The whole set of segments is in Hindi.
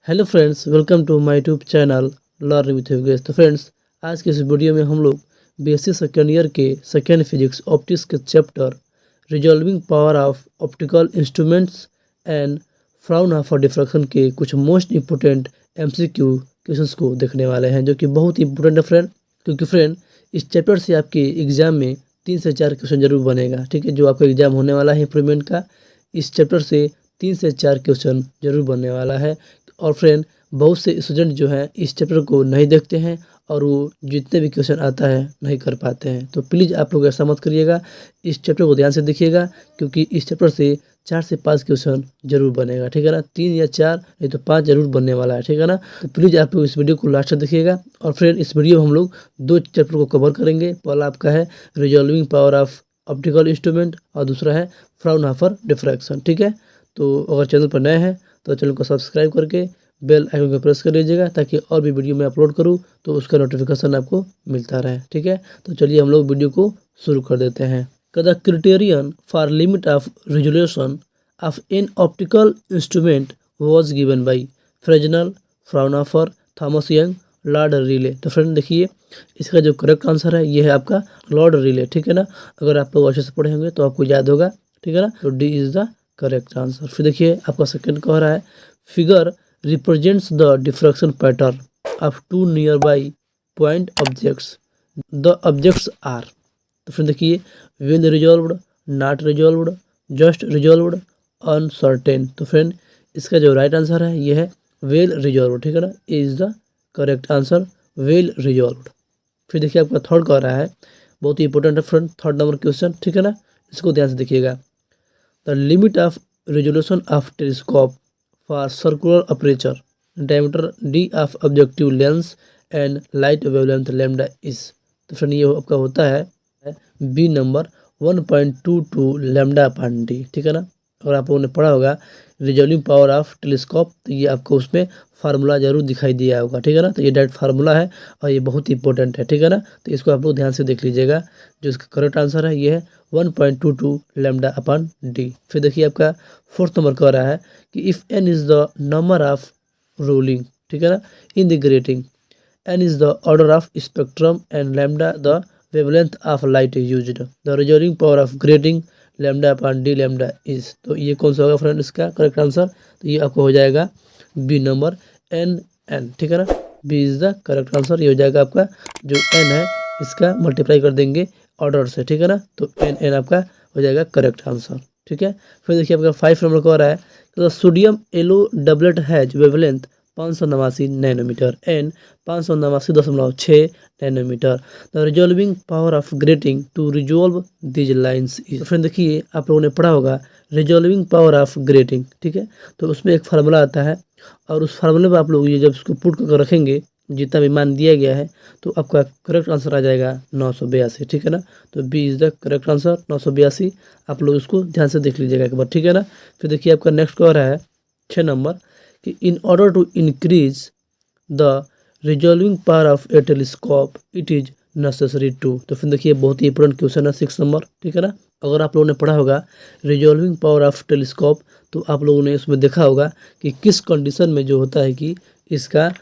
Hello friends, welcome to my YouTube channel learn with Yogesh. तो फ्रेंड्स, आज के इस वीडियो में हम लोग बीएससी सेकेंड ईयर के सेकेंड फिजिक्स ऑप्टिक्स के chapter resolving power of optical instruments and Fraunhofer diffraction के कुछ मोस्ट इंपोर्टेंट एमसीक्यू क्वेश्चंस को देखने वाले हैं, जो कि बहुत ही इंपॉर्टेंट है फ्रेंड। क्योंकि फ्रेंड, इस चैप्टर से आपके एग्जाम में 3 से 4 क्वेश्चन जरूर बनेगा। ठीक है, जो आपका एग्जाम होने वाला है इंप्रूवमेंट का, इस चैप्टर से 3 से 4 क्वेश्चन जरूर बनने वाला है। और फ्रेंड, बहुत से स्टूडेंट जो हैं इस चैप्टर को नहीं देखते हैं और वो जितने भी क्वेश्चन आता है नहीं कर पाते हैं। तो प्लीज़ आप लोग ऐसा मत करिएगा, इस चैप्टर को ध्यान से देखिएगा, क्योंकि इस चैप्टर से 4 से 5 क्वेश्चन जरूर बनेगा। ठीक है ना, 3 या 4 नहीं तो 5 जरूर बनने वाला है। ठीक है ना, तो प्लीज़ आप लोग इस वीडियो को लास्ट तक देखिएगा। और फ्रेंड, इस वीडियो में हम लोग 2 चैप्टर को कवर करेंगे। पहला आपका है resolving power of optical instrument और दूसरा है फ्राउनहोफर डिफ्रैक्शन। ठीक है, तो अगर चैनल पर नए हैं तो चैनल को सब्सक्राइब करके बेल आइकन को प्रेस कर लीजिएगा, ताकि और भी वीडियो मैं अपलोड करूं तो उसका नोटिफिकेशन आपको मिलता रहे। ठीक है, तो चलिए हम लोग वीडियो को शुरू कर देते हैं। The criterion for limit of resolution of an optical instrument was given by Fresnel, Fraunhofer, Thomas young, Lord relay. तो फ्रेंड देखिए, इसका जो करेक्ट आंसर है ये है आपका लॉर्ड रिले। ठीक है ना, अगर आप लोग अच्छे से पढ़े होंगे तो आपको याद होगा। ठीक है ना, तो D is the correct answer. फिर देखिए आपका सेकंड कह रहा है figure represents the diffraction pattern of 2 nearby point objects. The objects are, तो फिर देखिए, well resolved, not resolved, just resolved, uncertain। तो फ्रेंड, इसका जो राइट आंसर है ये है वेल रिजॉल्व। ठीक है ना, is the correct answer, well resolve. फिर देखिए आपका थर्ड कह रहा है, बहुत ही इंपॉर्टेंट है फ्रेंड, थर्ड नंबर क्वेश्चन। ठीक है ना, इसको ध्यान से देखिएगा। The limit of resolution of telescope for circular aperture, diameter d of objective lens and light wavelength lambda is। तो फ्रेंड, ये आपका होता है B number 1.22 lambda upon D. ठीक है ना, अगर आप लोगों ने पढ़ा होगा रिजॉल्विंग पावर ऑफ टेलीस्कोप, तो ये आपको उसमें फार्मूला जरूर दिखाई दिया होगा। ठीक है ना, तो ये डायरेक्ट फार्मूला है और ये बहुत ही इंपॉर्टेंट है। ठीक है ना, तो इसको आप लोग ध्यान से देख लीजिएगा। जो इसका करेक्ट आंसर है ये है 1.22 लैम्डा अपॉन डी। फिर देखिए आपका फोर्थ नंबर कह रहा है कि if n is the number of rolling, ठीक है ना, in the grating, n is the order of spectrum and lambda the wavelength of light used, the resolving power of grating lambda upon D lambda is. तो ये कौन सा होगा फ्रेंड इसका करेक्ट आंसर? तो ये आपको हो जाएगा बी नंबर n। ठीक है ना, B is the correct answer. ये हो जाएगा आपका जो n है इसका मल्टीप्लाई कर देंगे ऑर्डर से। ठीक है ना, तो n आपका हो जाएगा करेक्ट आंसर। ठीक है, फिर देखिए आपका 5 नंबर को आ रहा है, तो sodium yellow doublet has wavelength 589 nanometer and 589.6 nanometer. The resolving power of grating to resolve these lines is. Friend देखिए, आप लोगों ने पढ़ा होगा रिजॉल्विंग पावर ऑफ ग्रेटिंग। ठीक है, तो उसमें एक फार्मूला आता है और उस फार्मूले पर आप लोग ये जब उसको पुट करके रखेंगे, जितना भी मान दिया गया है, तो आपका करेक्ट आंसर आ जाएगा 982। ठीक है ना, तो B is the correct answer 982। आप लोग इसको ध्यान से देख लीजिएगा एक बार। ठीक है ना, फिर देखिए आपका नेक्स्ट कह रहा है 6 नंबर कि in order to increase the resolving power of a telescope it is necessary to. तो फिर देखिए बहुत ही इंपॉर्टेंट क्वेश्चन है 6 नंबर। ठीक है ना, अगर आप लोगों ने पढ़ा होगा रिजॉल्विंग पावर ऑफ टेलीस्कोप, तो आप लोगों ने उसमें देखा होगा कि किस कंडीशन में जो होता है कि इसका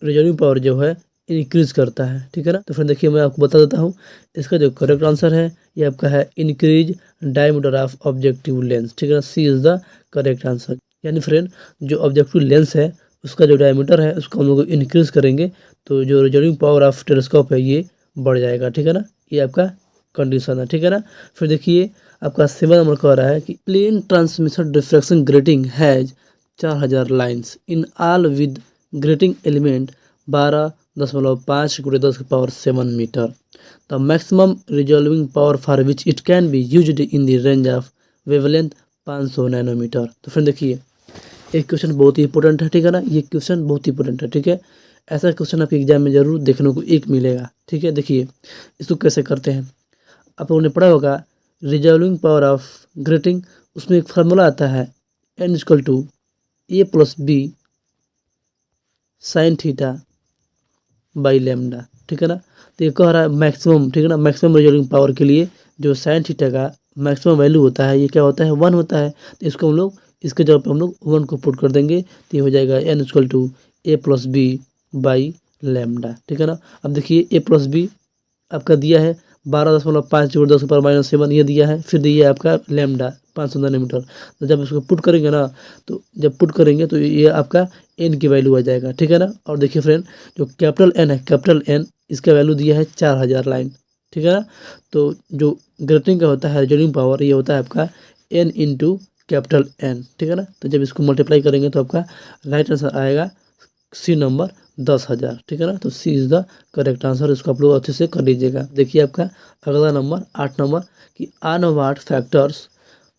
रिजॉल्विंग पावर जो है इंक्रीज करता है। ठीक है ना, तो फिर देखिए मैं आपको बता देता हूँ, इसका जो करेक्ट आंसर है ये आपका है increase diameter of objective lens. ठीक है ना, सी इज़ द करेक्ट आंसर। यानी फ्रेंड, जो ऑब्जेक्टिव लेंस है उसका जो डायमीटर है उसको हम लोग इंक्रीज करेंगे तो जो रिजॉल्विंग पावर ऑफ टेलीस्कोप है ये बढ़ जाएगा। ठीक है ना, ये आपका कंडीशन है। ठीक है ना, फिर देखिए आपका 7 नंबर कह रहा है कि plane transmission diffraction grating has 4000 lines in all with grating element 12.5 × 10⁻7 meter. The maximum resolving power for which it can be used in the range of wavelength 500 nanometer. तो फ्रेंड देखिए, एक क्वेश्चन बहुत ही इंपॉर्टेंट है। ठीक है ना, ये क्वेश्चन बहुत ही इंपॉर्टेंट है। ठीक है, ऐसा क्वेश्चन आपके एग्जाम में जरूर देखने को एक मिलेगा। ठीक है, देखिए इसको कैसे करते हैं। आप लोगों ने पढ़ा होगा रिजॉल्विंग पावर ऑफ ग्रेटिंग, उसमें एक फार्मूला आता है n = a+b sin theta by lambda. ठीक है ना, तो ये कह रहा है मैक्सिमम। ठीक है ना, मैक्सिमम रिजॉल्विंग पावर के लिए जो साइन थीटा का मैक्सिमम वैल्यू होता है ये क्या होता है? 1 होता है। तो इसको हम लोग इसके जगह पे हम लोग 1 को पुट कर देंगे तो ये हो जाएगा n equal to a plus B by lambda, ठीक है ना। अब देखिए a प्लस बी आपका दिया है 12.5 जोड़ 10 ऊपर -7 ये दिया है, फिर दिया है आपका लैम्डा 500 नैनोमीटर। तो जब इसको पुट करेंगे ना, तो जब पुट करेंगे तो ये आपका n की वैल्यू आ जाएगा, ठीक है ना। और देखिए फ्रेंड, जो कैपिटल N है, कैपिटल N इसका वैल्यू दिया है 4000 लाइन, ठीक है ना। तो जो ग्रेटिंग का होता है रिजॉल्विंग पावर, ये होता है आपका n इंटू कैपिटल N, ठीक है ना। तो जब इसको मल्टीप्लाई करेंगे तो आपका राइट आंसर आएगा सी नंबर 10,000, ठीक है ना। तो सी इज़ द करेक्ट आंसर, इसको आप लोग अच्छे से कर लीजिएगा। देखिए आपका अगला नंबर 8 नंबर कि on what factors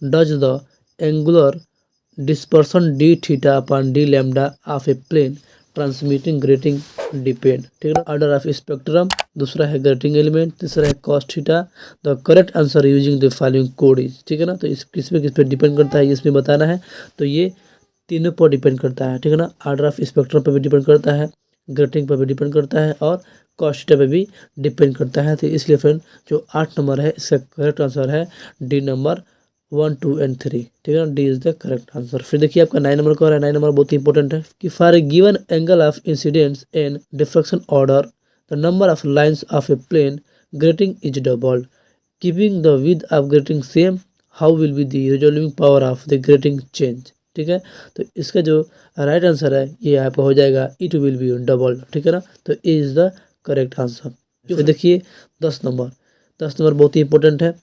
does the angular dispersion D theta upon D lambda of a plane transmitting grating depend, ठीक है ना। ऑर्डर ऑफ स्पेक्ट्रम, दूसरा है ग्रेटिंग एलिमेंट, तीसरा है cos theta. The correct answer using the following code is, ठीक है ना। तो इस किस पे डिपेंड करता है, इसमें बताना है। तो ये तीनों पर डिपेंड करता है, ठीक है ना। ऑर्डर ऑफ स्पेक्ट्रम पर भी डिपेंड करता है, ग्रेटिंग पर भी डिपेंड करता है और कॉस थीटा पे भी डिपेंड करता है। तो इसलिए फ्रेंड जो 8 नंबर है इसका करेक्ट आंसर है डी नंबर 1, 2 एंड 3, ठीक है ना। D is the correct answer. फिर देखिए आपका 9 नंबर का है। 9 नंबर बहुत इंपॉर्टेंट है कि for a given angle of incidence and diffraction order the number of lines of a plane grating is doubled keeping the width of grating same, how will be the resolving power of the grating change, ठीक है। तो इसका जो राइट आंसर है ये आपका हो जाएगा इट विल बी डबल, ठीक है ना। तो a is the correct answer. फिर देखिए 10 नंबर, 10 नंबर बहुत ही इंपॉर्टेंट है।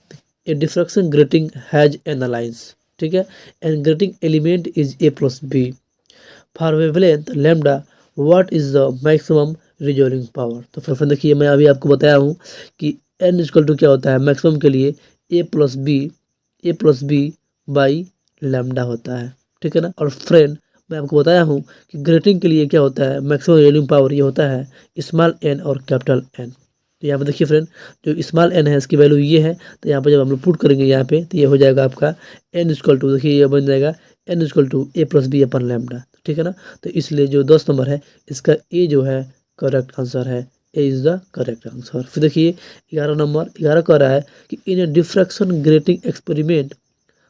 A diffraction grating has N lines, ठीक है, and grating element is a plus b for wavelength lambda, what is the maximum resolving power. तो फिर देखिए मैं अभी आपको बताया हूँ कि एन इक्वल टू क्या होता है मैक्सिमम के लिए ए प्लस बी बाई लैम्डा होता है, ठीक है ना। और फ्रेंड मैं आपको बताया हूँ कि ग्रेटिंग के लिए क्या होता है मैक्सिमम रिजॉल्विंग पावर, ये होता है स्मॉल एन और कैपिटल एन। तो यहाँ पे देखिए फ्रेंड जो स्मॉल एन है इसकी वैल्यू ये है। तो यहाँ पे जब हम लोग पुट करेंगे यहाँ पे तो ये हो जाएगा आपका एन इक्वल टू, देखिए ये बन जाएगा N equal to A plus B upon lambda, ठीक है ना। तो इसलिए जो 10 नंबर है इसका ए जो है करेक्ट आंसर है, a is the correct answer. फिर देखिए 11 नंबर, 11 कह रहा है कि in a diffraction grating experiment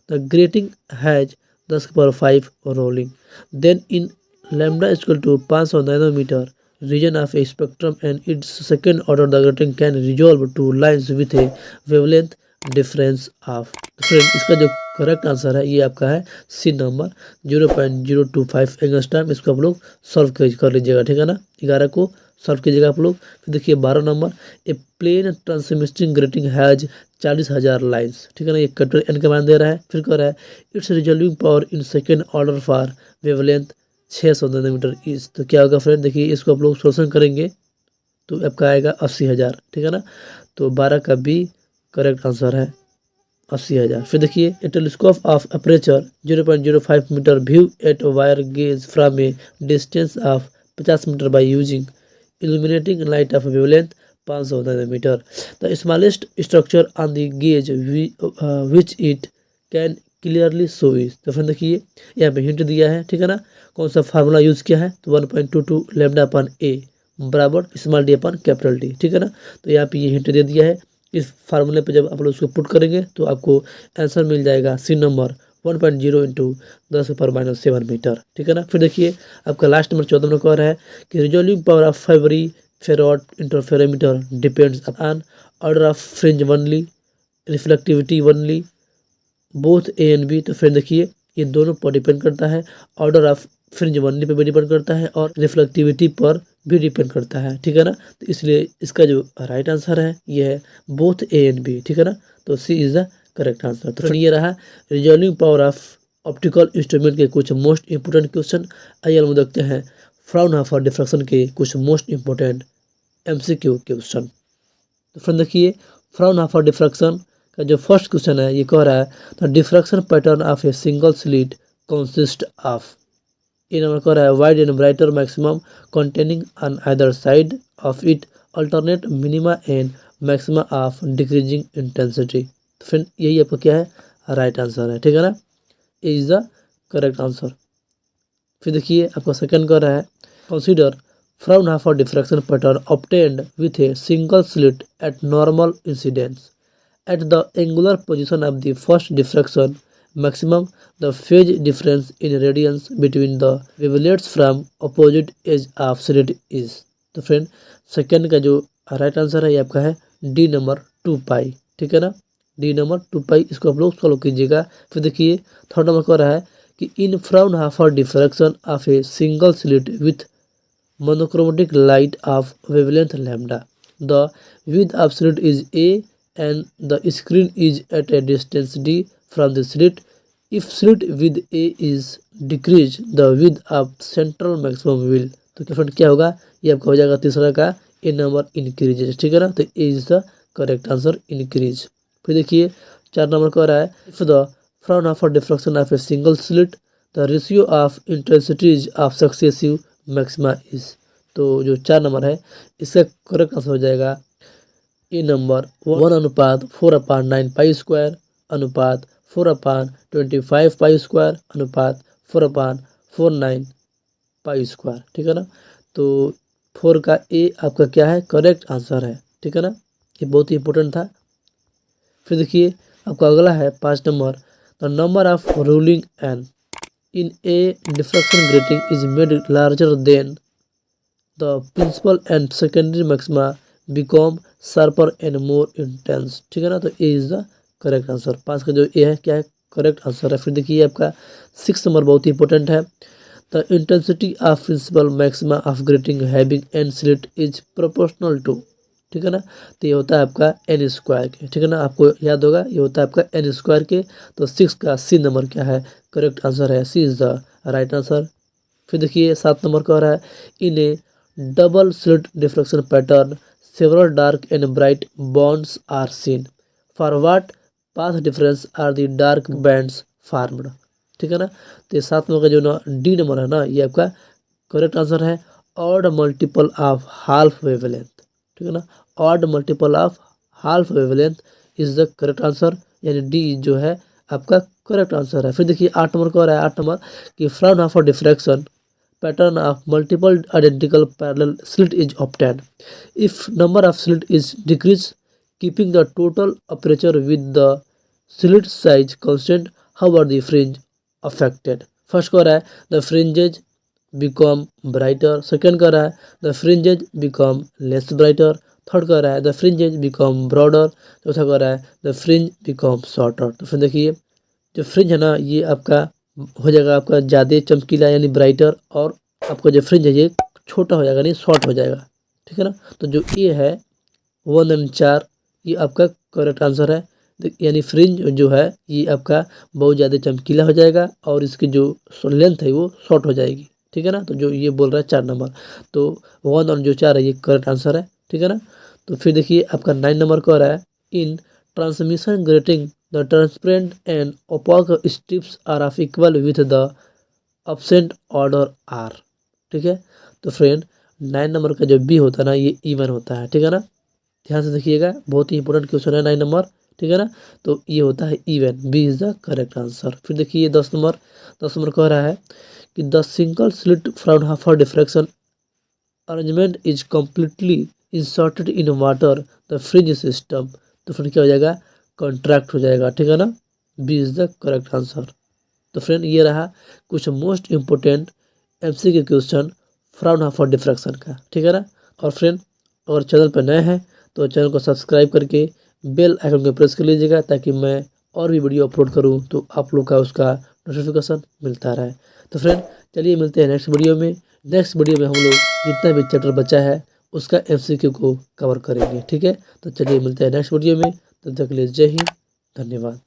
the grating has 10⁵ rulings then in lambda equal to 500 nanometre region of a spectrum and its second order the grating can resolve to lines with a wavelength difference of, friend इसका जो करेक्ट आंसर है ये आपका है सी नंबर 0.025 एंगस्ट्रॉम। इसको आप लोग सॉल्व कर लीजिएगा, ठीक है ना। 11 को सॉल्व कीजिएगा आप लोग। फिर देखिए 12 number A plane transmitting grating has 40,000 lines, ठीक है ना। ये कैपिटल एन का मान दे रहा है। फिर कह रहा है it's resolving power in second order for wavelength 600 nanometer is. तो क्या होगा फ्रेंड, देखिए इसको आप लोग सोल्यूशन करेंगे तो आपका आएगा 80,000, ठीक है ना। तो 12 का बी करेक्ट आंसर है 80,000। फिर देखिए a telescope of aperture 0.05 metre view at wire gauze from a distance of 50 metre by using illuminating light of wavelength 500 nanometre. The smallest structure on the gauze which it can clearly show is. तो फ्रेंड देखिए यहाँ पे हिंट दिया है, ठीक है ना। कौन सा फार्मूला यूज किया है तो 1.22 लैम्डा अपन ए बराबर स्मॉल डी अपन कैपिटल डी, ठीक है ना। तो यहाँ पे ये हिंट दे दिया है। इस फार्मूले पे जब आप लोग उसको पुट करेंगे तो आपको आंसर मिल जाएगा सी नंबर 1.0 इंटू 10⁻⁷ मीटर, ठीक है ना। फिर देखिए आपका लास्ट नंबर 14 में कह रहा है कि resolving power of Fabry Perot interferometer depends on order of fringe only reflectivity only both a and b. तो फिर देखिए ये दोनों पर डिपेंड करता है, ऑर्डर ऑफ फ्रिंज वनली पे भी डिपेंड करता है और रिफ्लेक्टिविटी पर भी डिपेंड करता है, ठीक है ना। तो इसलिए इसका जो राइट आंसर है ये है बोथ ए एंड बी, ठीक है ना। तो सी इज द करेक्ट आंसर। तो फिर ये रहा resolving power of optical instrument के कुछ मोस्ट इंपोर्टेंट क्वेश्चन। आइए हम देखते हैं फ्राउनहोफर डिफ्रैक्शन के कुछ मोस्ट इंपोर्टेंट MCQ क्वेश्चन। तो फ्रेंड देखिए फ्राउनहोफर डिफ्रैक्शन का जो फर्स्ट क्वेश्चन है ये कह रहा है the diffraction pattern of a single slit consist of. ये नंबर कह रहा है wide and brighter maximum containing on either side of it alternate minima and maxima of decreasing intensity. तो फ्रेंड यही आपका क्या है राइट आंसर है, ठीक है ना। ये इज द करेक्ट आंसर। फिर देखिए आपका सेकंड कह रहा है consider Fraunhofer diffraction pattern obtained with A single slit eight normal incidence at the angular position of the first diffraction maximum the phase difference in radians between the wavelets from opposite edge of slit is। तो फ्रेंड सेकंड का जो राइट आंसर है ये आपका है डी नंबर 2 पाई, ठीक है ना, डी नंबर 2 पाई, इसको आप लोग सॉल्व कीजिएगा। फिर देखिए थर्ड नंबर कह रहा है कि in Fraunhofer diffraction of a single slit with monochromatic light of wavelength lambda, the width of slit is a and the screen is at a distance d from the slit। if slit width a is decreased the width of central maximum will। तो फ्रेंड क्या होगा, ये आपका हो जाएगा तीसरा का ए नंबर इंक्रीजेज, ठीक है ना, तो a is the correct answer increase. फिर देखिए चार नंबर कह रहा है if the Fraunhofer diffraction of a single slit the ratio of intensities of successive maxima is. तो जो चार नंबर है इसका करेक्ट आंसर हो जाएगा ए नंबर 1:4/9 पाई स्क्वायर अनुपात 4/25 पाई स्क्वायर अनुपात 4/49 पाई स्क्वायर, ठीक है ना। तो 4 का ए आपका क्या है, करेक्ट आंसर है, ठीक है ना, ये बहुत ही इंपॉर्टेंट था। फिर देखिए आपका अगला है 5 number the number of ruling N in a diffraction grating is made larger then the principal and secondary maxima become sharper and more intense, ठीक है ना, तो a is the correct answer. 5 का जो ए है क्या है, करेक्ट आंसर है। फिर देखिए आपका 6 नंबर बहुत ही इंपॉर्टेंट है the intensity of principal maxima of grating having N slit is proportional to, ठीक है ना, तो ये होता है आपका एन स्क्वायर के, ठीक है ना, आपको याद होगा ये होता है आपका एन स्क्वायर के। तो 6 का सी नंबर क्या है, करेक्ट आंसर है, C is the right answer. फिर देखिए 7 नंबर कह रहा है in a double slit diffraction pattern several dark and bright bands are seen for what path difference are the dark bands formed, ठीक है ना, तो 7 नंबर का जो ना डी नंबर है ना ये आपका करेक्ट आंसर है odd multiple of half wavelength, ठीक है ना, odd multiple of half wavelength is the correct answer, यानी डी जो है आपका करेक्ट आंसर है। फिर देखिए 8 नंबर कह रहा है 8 नंबर कि Fraunhofer diffraction pattern of multiple identical parallel slit is obtained if number of slit is decrease keeping the total aperture with the slit size constant how are the fringe affected. First कह रहा है the fringes become brighter, second कह रहा है the fringes become less brighter, third कह रहा है द फ्रिंजेज बिकम ब्रॉडर, चौथा कह रहा है द फ्रिंज बिकम शॉर्टर। तो फिर देखिए जो फ्रिंज है ना ये आपका हो जाएगा आपका ज़्यादा चमकीला यानी ब्राइटर, और आपका जो फ्रिंज है ये छोटा हो जाएगा यानी शॉर्ट हो जाएगा, ठीक है ना। तो जो ये है 1 और 4 ये आपका करेक्ट आंसर है, यानी फ्रिंज जो है ये आपका बहुत ज़्यादा चमकीला हो जाएगा और इसकी जो लेंथ है वो शॉर्ट हो जाएगी, ठीक है ना। तो जो ये बोल रहा है 4 नंबर, तो 1 और जो 4 है ये करेक्ट आंसर है, ठीक है ना। तो फिर देखिए आपका 9 नंबर कह रहा है in transmission grating the transparent and opaque strips are of equal with the absent order are, ठीक है। तो फ्रेंड 9 नंबर का जो बी होता है ना ये इवन होता है, ठीक है ना, ध्यान से देखिएगा बहुत ही इंपॉर्टेंट क्वेश्चन है 9 नंबर, ठीक है ना, तो ये होता है even, B is the correct answer. फिर देखिए 10 नंबर कह रहा है कि the single slit Fraunhofer diffraction arrangement is completely inserted in water the fringe system. तो फ्रेंड क्या हो जाएगा, कॉन्ट्रैक्ट हो जाएगा, ठीक है ना, B is the correct answer. तो फ्रेंड ये रहा कुछ most important MCQ question Fraunhofer diffraction का, ठीक है ना। और फ्रेंड अगर चैनल पर नए हैं तो चैनल को सब्सक्राइब करके बेल आइकन को प्रेस कर लीजिएगा ताकि मैं और भी वीडियो अपलोड करूं तो आप लोग का उसका नोटिफिकेशन मिलता रहे। तो फ्रेंड चलिए मिलते हैं नेक्स्ट वीडियो में। नेक्स्ट वीडियो में हम लोग जितना भी चैप्टर बचा है उसका एमसीक्यू को कवर करेंगे, ठीक है। तो चलिए मिलते हैं नेक्स्ट वीडियो में, तब तक के लिए जय हिंद, धन्यवाद।